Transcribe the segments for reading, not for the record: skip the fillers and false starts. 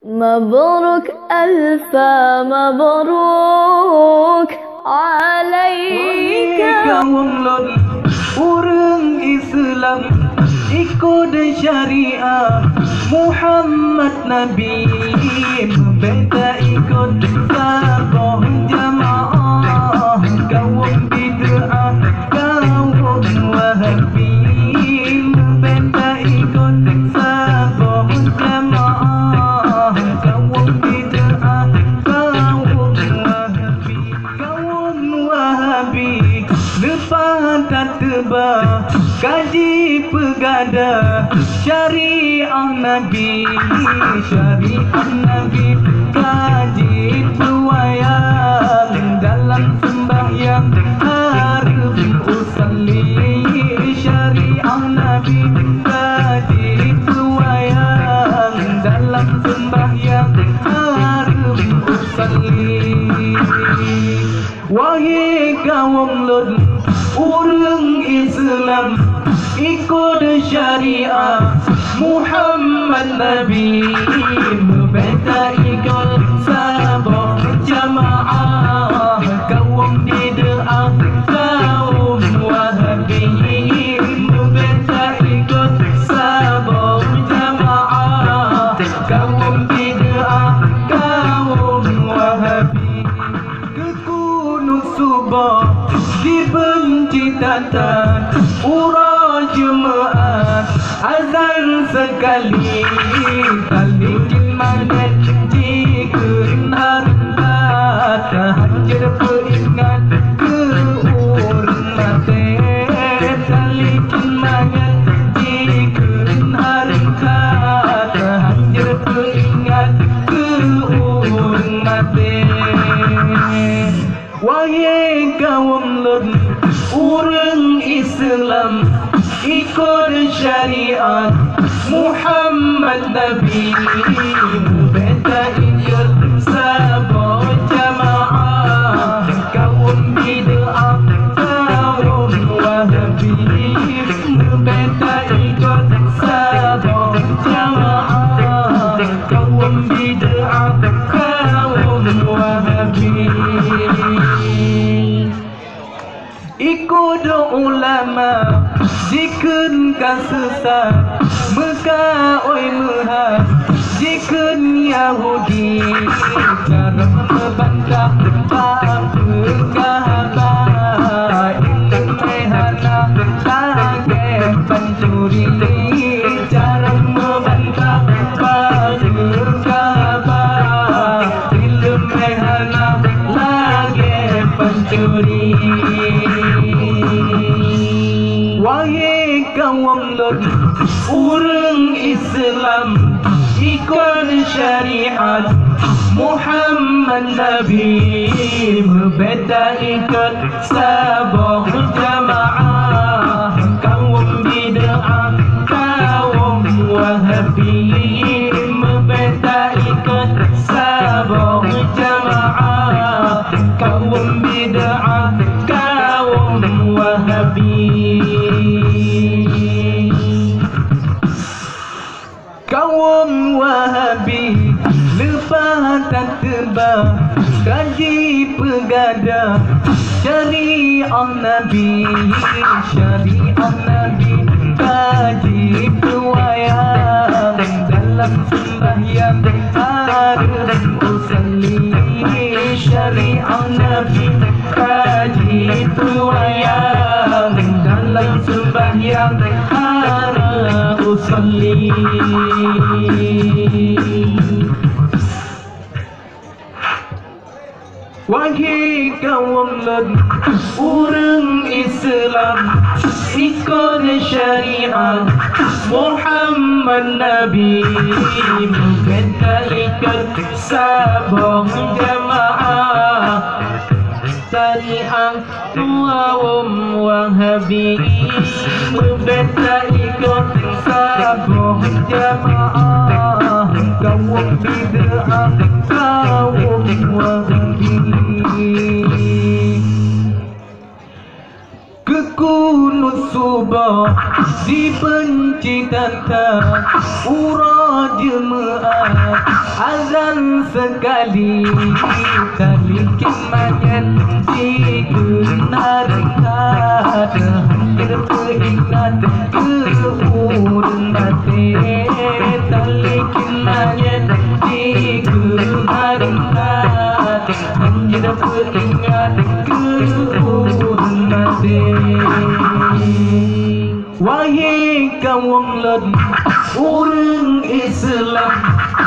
مبروك ألف مبروك عليك. Orang Islam ikut syariat Muhammad Nabi, membeda ikut sabah jamaah. Kaum bid'ah, kaum wahabi, membeda ikut sabah jamaah. Kaum bid'ah, kaum wahabi, kaum wahabi lepas tak tebak kaji pegadah syariah Nabi, syariah Nabi kaji pewayang dalam sembahyang harus usalli. Syariah Nabi kaji pewayang dalam sembahyang harus usalli. Wahai kaum Lut, orang Islam ikut syariat Muhammad Nabi, membeda ikut sabah jamaah. Kaum bid'ah, kaum wahabi, membeda ikut sabah jamaah. Kaum bid'ah, kaum wahabi kekunut subah dibenci tatan urang jemaat. Azan sekali talikin manat jika harta tahajud peringat ke urang mati. Talikin manat jika harta tahajud peringat ke urang mati. Wahai kaum Lut, orang Islam ikut syariat Muhammad Nabi, membeda ikut sabah jamaah. Kaum bid'ah, kaum wahabi, membeda ikut sabah jamaah. Kaum bid'ah, kaum wahabi ikut ulama jikun kasesat Mekah oi mehas jikun Yahudi cara membantah Kaabah ilmu mehana lagi pencuri. Cara membantah Kaabah ilmu mehana lagi pencuri. Wahai kaum Lut, orang Islam ikut syariat Muhammad Nabi, membeda ikut sabah jamaah. Kaum bid'ah, kaum wahabi, membeda ikut sabah jamaah. Kaum bid'ah, kaum wahabi. Kaum wahabi lepas tak tebak kaji pegadah syariah Nabi, syariah Nabi kaji pewayang dalam sembahyang harus usalli. Syariah Nabi kaji pewayang dalam sembahyang harus usalli. Wahai kaum Lut, orang Islam ikut syariat Muhammad Nabi, membeda ikut sabah jamaah. Syariat kaum wahabi, membeda ikut sabah jamaah. Kaum bid'ah, kaum wahabi Kunut subah dibenci tata urah jemaah azan sekali talikin mayat dikenarkan hancur peringat keurun batin talikin mayat dikenarkan hancur peringat keurun batin. Wahai kaum lad urang Islam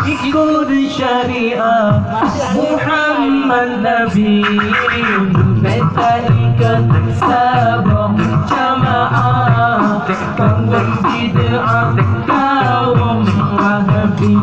ikut syariah Muhammad Nabi beta ikat sabah jamaah bangun bid'ah kaum wahabi